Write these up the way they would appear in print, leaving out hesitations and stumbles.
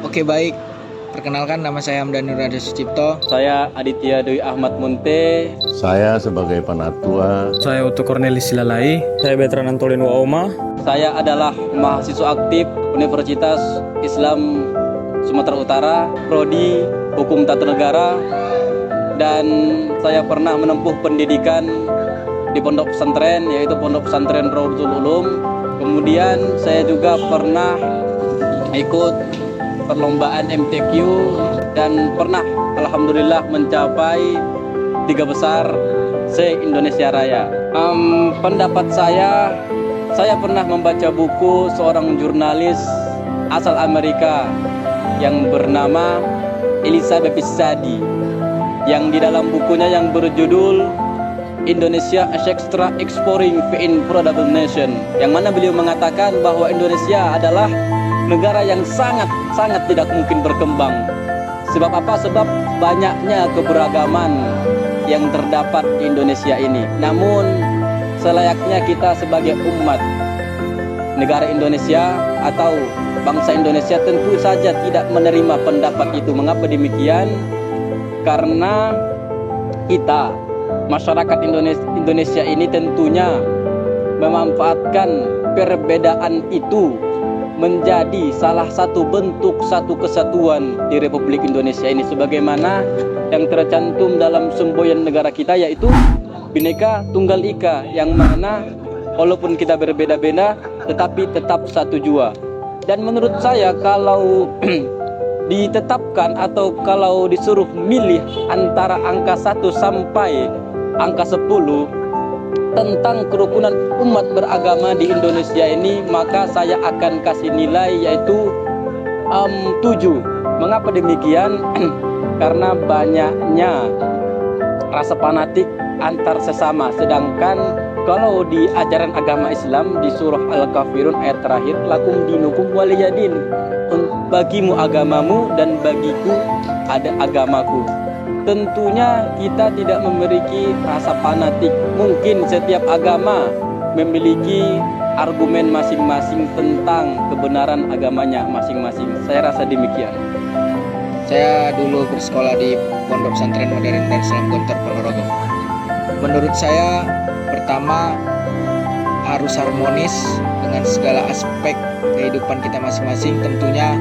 Oke, baik. Perkenalkan, nama saya Hamdan Nurada Sucipto. Saya Aditya Dwi Ahmad Munte. Saya sebagai penatua. Saya Utu Cornelis Silalai. Saya Betran Antolin Waoma. Saya adalah mahasiswa aktif Universitas Islam Sumatera Utara, Prodi Hukum Tata Negara, dan saya pernah menempuh pendidikan di pondok pesantren, yaitu Pondok Pesantren Raudhatul Ulum. Kemudian saya juga pernah ikut perlombaan MTQ dan pernah alhamdulillah mencapai 3 besar se-Indonesia Raya. Pendapat saya pernah membaca buku seorang jurnalis asal Amerika yang bernama Elizabeth Sadi, yang di dalam bukunya yang berjudul Indonesia as Extra Exploring the Improbable Nation, yang mana beliau mengatakan bahwa Indonesia adalah negara yang sangat tidak mungkin berkembang. Sebab apa? Sebab banyaknya keberagaman yang terdapat di Indonesia ini. Namun selayaknya kita sebagai umat negara Indonesia atau bangsa Indonesia tentu saja tidak menerima pendapat itu. Mengapa demikian? Karena kita, masyarakat Indonesia ini tentunya memanfaatkan perbedaan itu menjadi salah satu bentuk satu kesatuan di Republik Indonesia ini, sebagaimana yang tercantum dalam semboyan negara kita, yaitu Bhinneka Tunggal Ika, yang mana walaupun kita berbeda-beda tetapi tetap satu jua. Dan menurut saya kalau ditetapkan atau kalau disuruh milih antara angka 1 sampai angka 10 tentang kerukunan umat beragama di Indonesia ini, maka saya akan kasih nilai yaitu 7. Mengapa demikian? Karena banyaknya rasa fanatik antar sesama. Sedangkan kalau di ajaran agama Islam di surah Al-Kafirun ayat terakhir, lakum dinukum waliyadin, bagimu agamamu dan bagiku ada agamaku. Tentunya kita tidak memiliki rasa fanatik. Mungkin setiap agama memiliki argumen masing-masing tentang kebenaran agamanya masing-masing. Saya rasa demikian. Saya dulu bersekolah di Pondok Pesantren Modern Darussalam Gontor Ponorogo. Menurut saya, pertama harus harmonis dengan segala aspek kehidupan kita masing-masing. Tentunya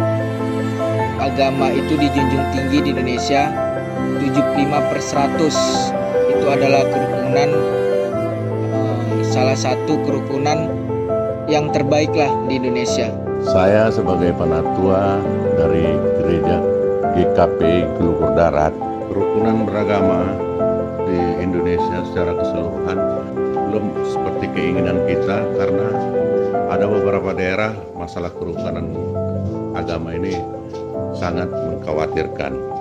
agama itu dijunjung tinggi di Indonesia. 75/100 itu adalah kerukunan, salah satu kerukunan yang terbaik lah di Indonesia. Saya sebagai penatua dari gereja GKP Gelugur Darat. Kerukunan beragama di Indonesia secara keseluruhan belum seperti keinginan kita, karena ada beberapa daerah masalah kerukunan agama ini sangat mengkhawatirkan.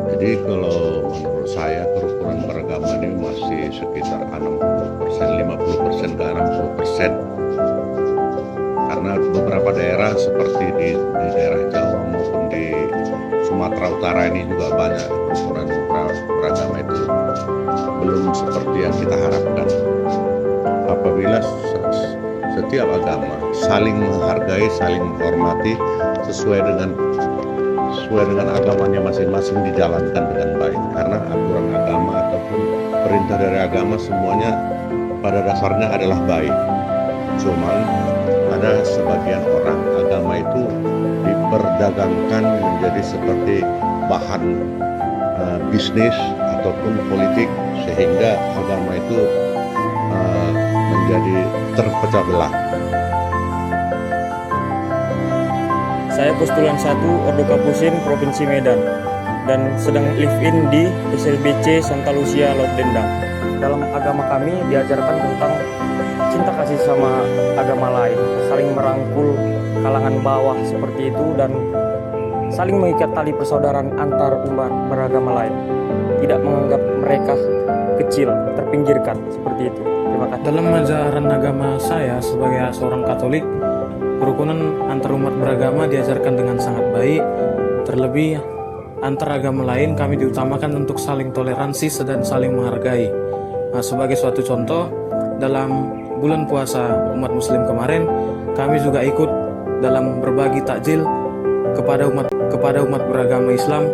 Jadi kalau menurut saya kerukunan beragama ini masih sekitar 60%, 50% ke 60%. Karena beberapa daerah seperti di daerah Jawa maupun di Sumatera Utara ini juga banyak kerukunan beragama itu belum seperti yang kita harapkan. Apabila setiap agama saling menghargai, saling menghormati sesuai dengan agamanya masing-masing dijalankan dengan baik. Karena aturan agama ataupun perintah dari agama semuanya pada dasarnya adalah baik. Cuman ada sebagian orang agama itu diperdagangkan menjadi seperti bahan bisnis ataupun politik, sehingga agama itu menjadi terpecah belah. Saya postulan 1 Ordo Kapusin Provinsi Medan dan sedang live-in di SLBC Santa Lucia Laut Dendang. Dalam agama kami diajarkan tentang cinta kasih sama agama lain, saling merangkul kalangan bawah seperti itu, dan saling mengikat tali persaudaraan antar umat beragama lain. Tidak menganggap mereka kecil, terpinggirkan seperti itu. Terima kasih. Dalam ajaran agama saya sebagai seorang Katolik, kerukunan antar umat beragama diajarkan dengan sangat baik. Terlebih antar agama lain kami diutamakan untuk saling toleransi dan saling menghargai. Sebagai suatu contoh, dalam bulan puasa umat muslim kemarin, kami juga ikut dalam berbagi takjil kepada umat kepada umat beragama Islam,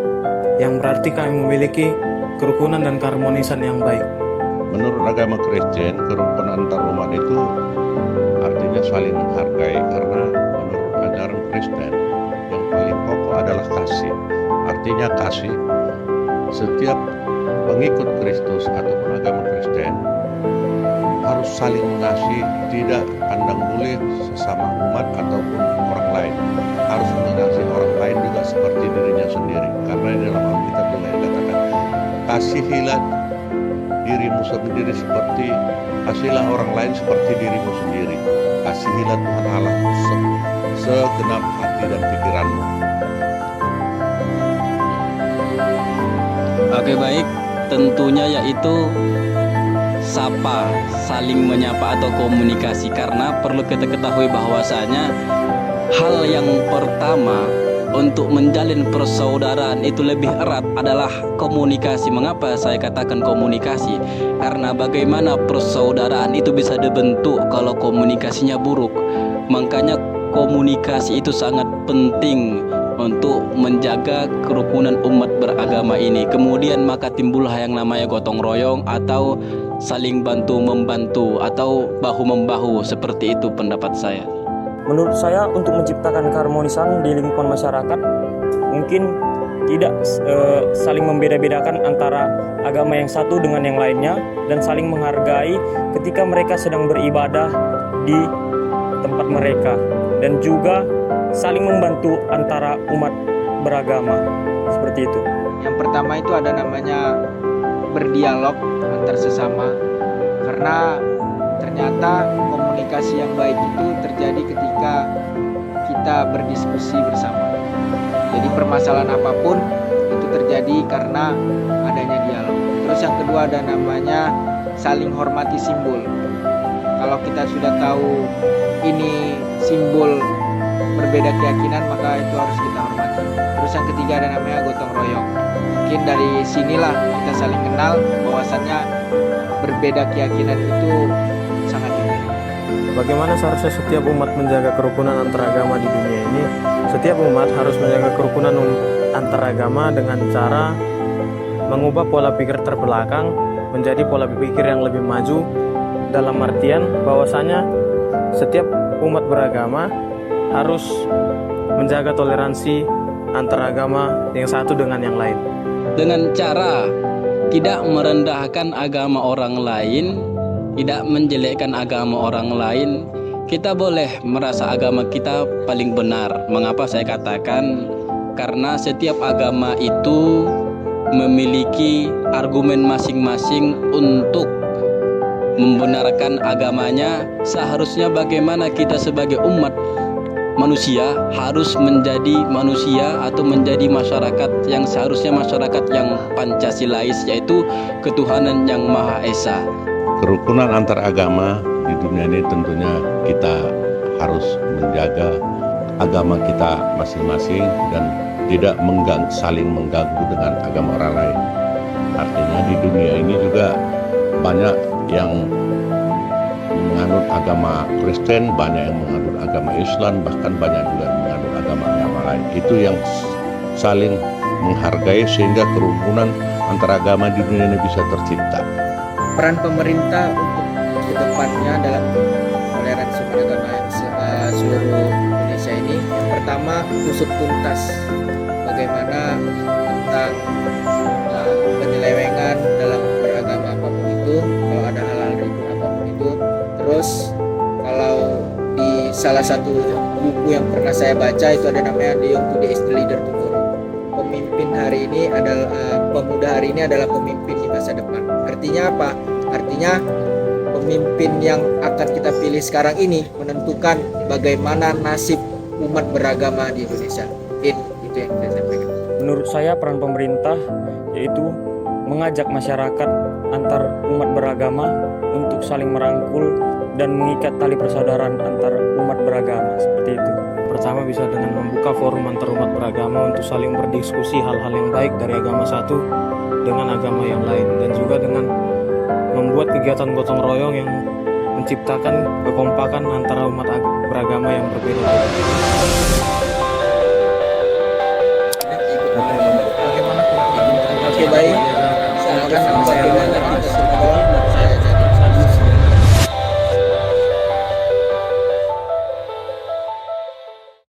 yang berarti kami memiliki kerukunan dan keharmonisan yang baik. Menurut agama Kristen, kerukunan antar umat itu artinya saling menghargai, karena menurut ajaran Kristen yang paling pokok adalah kasih. Artinya kasih, setiap pengikut Kristus ataupun agama Kristen harus saling mengasihi, tidak pandang bulu sesama umat ataupun orang lain. Harus mengasihi orang lain juga seperti dirinya sendiri, karena di dalam Alkitab juga dikatakan, kasihilah dirimu sendiri kasihilah orang lain seperti dirimu sendiri. Kasihilah Tuhan Allah segenap hati dan pikiranmu. Oke, baik, tentunya yaitu sapa, saling menyapa atau komunikasi, karena perlu kita ketahui bahwasanya hal yang pertama untuk menjalin persaudaraan itu lebih erat adalah komunikasi. Mengapa saya katakan komunikasi? Karena bagaimana persaudaraan itu bisa dibentuk kalau komunikasinya buruk. Makanya komunikasi itu sangat penting untuk menjaga kerukunan umat beragama ini. Kemudian maka timbullah yang namanya gotong royong atau saling bantu-membantu atau bahu-membahu, seperti itu pendapat saya. Menurut saya, untuk menciptakan keharmonisan di lingkungan masyarakat, mungkin tidak saling membeda-bedakan antara agama yang satu dengan yang lainnya, dan saling menghargai ketika mereka sedang beribadah di tempat mereka, dan juga saling membantu antara umat beragama, seperti itu. Yang pertama itu ada namanya berdialog antar sesama, karena ternyata komunikasi yang baik itu terjadi ketika kita berdiskusi bersama. Jadi permasalahan apapun itu terjadi karena adanya dialog. Terus yang kedua ada namanya saling hormati simbol. Kalau kita sudah tahu ini simbol berbeda keyakinan, maka itu harus kita hormati. Terus yang ketiga ada namanya gotong royong. Mungkin dari sinilah kita saling kenal bahwasannya berbeda keyakinan itu sangat indah. Bagaimana seharusnya setiap umat menjaga kerukunan antaragama di dunia ini? Setiap umat harus menjaga kerukunan antaragama dengan cara mengubah pola pikir terbelakang menjadi pola pikir yang lebih maju, dalam artian bahwasanya setiap umat beragama harus menjaga toleransi antaragama yang satu dengan yang lain. Dengan cara tidak merendahkan agama orang lain, tidak menjelekkan agama orang lain, kita boleh merasa agama kita paling benar. Mengapa saya katakan? Karena setiap agama itu memiliki argumen masing-masing untuk membenarkan agamanya. Seharusnya bagaimana kita sebagai umat manusia harus menjadi manusia atau menjadi masyarakat yang seharusnya masyarakat yang Pancasilais, yaitu ketuhanan yang Maha Esa. Kerukunan antar agama di dunia ini tentunya kita harus menjaga agama kita masing-masing dan tidak saling mengganggu dengan agama orang lain. Artinya di dunia ini juga banyak yang menganut agama Kristen, banyak yang menganut agama Islam, bahkan banyak juga menganut agama lain. Itu yang saling menghargai sehingga kerukunan antar agama di dunia ini bisa tercipta. Peran pemerintah untuk kedepannya dalam toleransi beragama seluruh Indonesia ini, yang pertama usut tuntas bagaimana tentang penyelewengan dalam beragama apapun itu, kalau ada hal-hal ribut apapun itu. Terus kalau di salah satu buku yang pernah saya baca itu ada namanya The Young Today is the Leader Tomorrow. Pemimpin hari ini adalah pemuda hari ini adalah pemimpin di masa depan. Artinya apa? Artinya pemimpin yang akan kita pilih sekarang ini menentukan bagaimana nasib umat beragama di Indonesia. Mungkin itu yang saya sampaikan. Menurut saya, peran pemerintah yaitu mengajak masyarakat antar umat beragama untuk saling merangkul dan mengikat tali persaudaraan antar umat beragama, seperti itu. Pertama bisa dengan membuka forum antar umat beragama untuk saling berdiskusi hal-hal yang baik dari agama satu dengan agama yang lain, dan juga dengan membuat kegiatan gotong royong yang menciptakan kekompakan antara umat beragama yang berbeda.